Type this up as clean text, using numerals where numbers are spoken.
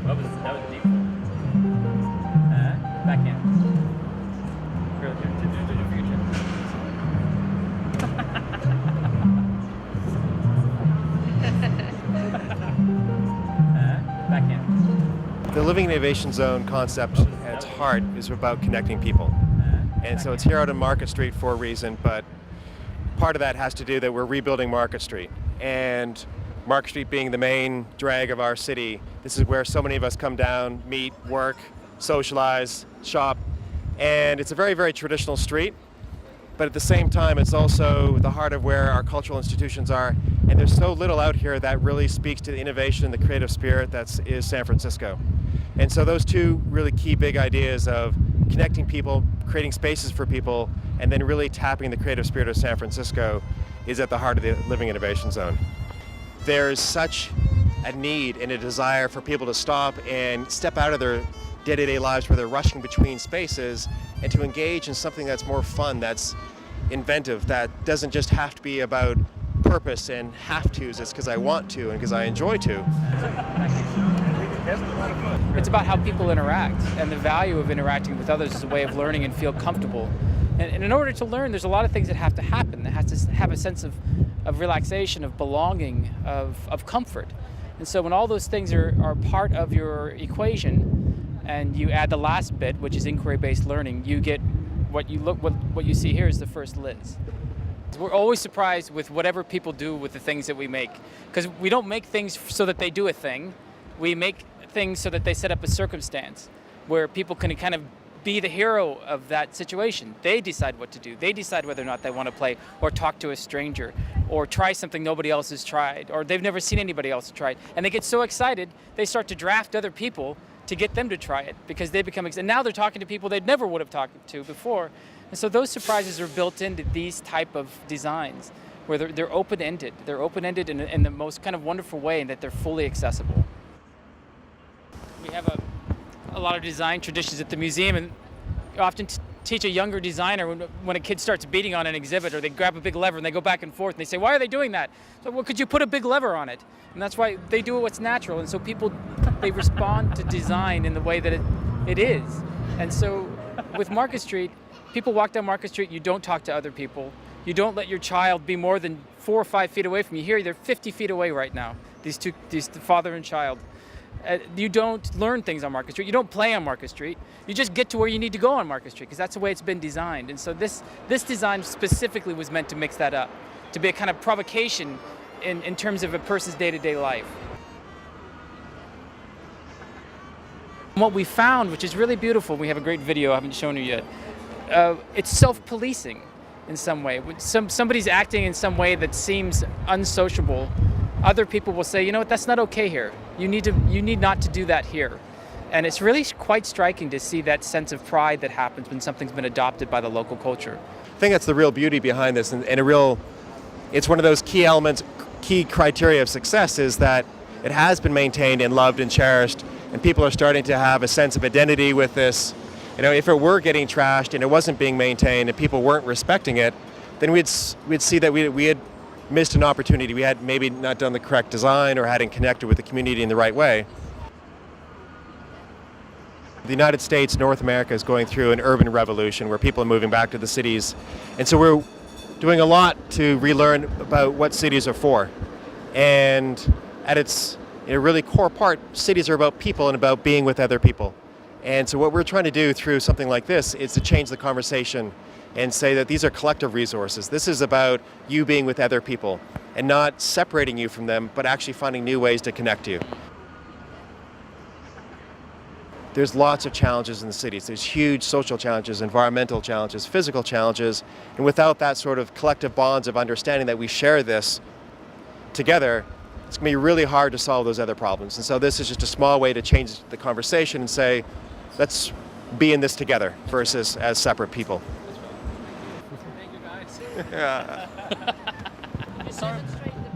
That was deep. Backhand. Girl, do for your chin. Backhand. The Living Innovation Zone concept at its heart is about connecting people. And so it's here out on Market Street for a reason, but part of that has to do that we're rebuilding Market Street. And Market Street being the main drag of our city, this is where so many of us come down, meet, work, socialize, shop. And it's a very, very traditional street, but at the same time, it's also the heart of where our cultural institutions are. And there's so little out here that really speaks to the innovation and the creative spirit that is San Francisco. And so those two really key big ideas of connecting people, creating spaces for people, and then really tapping the creative spirit of San Francisco is at the heart of the Living Innovation Zone. There's such a need and a desire for people to stop and step out of their day-to-day lives where they're rushing between spaces and to engage in something that's more fun, that's inventive, that doesn't just have to be about purpose and have-tos. It's because I want to and because I enjoy to. It's about how people interact and the value of interacting with others as a way of learning and feel comfortable. And in order to learn, there's a lot of things that have to happen. It has to have a sense of relaxation, of belonging, of comfort. And so when all those things are part of your equation, and you add the last bit, which is inquiry-based learning, you get what you see here is the first Liz. We're always surprised with whatever people do with the things that we make, because we don't make things so that they do a thing. We make things so that they set up a circumstance where people can kind of be the hero of that situation. They decide what to do. They decide whether or not they want to play or talk to a stranger or try something nobody else has tried or they've never seen anybody else try it. And they get so excited, they start to draft other people to get them to try it because they become excited. And now they're talking to people they never would have talked to before. And so those surprises are built into these type of designs where they're open-ended. They're open-ended in the most kind of wonderful way in that they're fully accessible. We have a lot of design traditions at the museum, and I often teach a younger designer when a kid starts beating on an exhibit or they grab a big lever and they go back and forth and they say, why are they doing that? So, well, could you put a big lever on it? And that's why they do what's natural. And so people, they respond to design in the way that it is. And so with Market Street, people walk down Market Street, you don't talk to other people. You don't let your child be more than 4 or 5 feet away from you. Here, they're 50 feet away right now, these the father and child. You don't learn things on Market Street. You don't play on Market Street. You just get to where you need to go on Market Street because that's the way it's been designed. And so this design specifically was meant to mix that up, to be a kind of provocation in terms of a person's day-to-day life. What we found, which is really beautiful, we have a great video I haven't shown you yet, it's self-policing in some way. When somebody's acting in some way that seems unsociable, other people will say, you know what, that's not okay here. You need not to do that here. And it's really quite striking to see that sense of pride that happens when something's been adopted by the local culture. I think that's the real beauty behind this, and it's one of those key elements, key criteria of success is that it has been maintained and loved and cherished, and people are starting to have a sense of identity with this. You know, if it were getting trashed and it wasn't being maintained and people weren't respecting it, then we'd see that we had missed an opportunity. We had maybe not done the correct design or hadn't connected with the community in the right way. The United States, North America is going through an urban revolution where people are moving back to the cities. And so we're doing a lot to relearn about what cities are for. And at its really core part, cities are about people and about being with other people. And so what we're trying to do through something like this is to change the conversation and say that these are collective resources. This is about you being with other people and not separating you from them, but actually finding new ways to connect you. There's lots of challenges in the cities. There's huge social challenges, environmental challenges, physical challenges, and without that sort of collective bonds of understanding that we share this together, it's going to be really hard to solve those other problems. And so this is just a small way to change the conversation and say, let's be in this together versus as separate people. Thank you, guys. Yeah. Just demonstrate the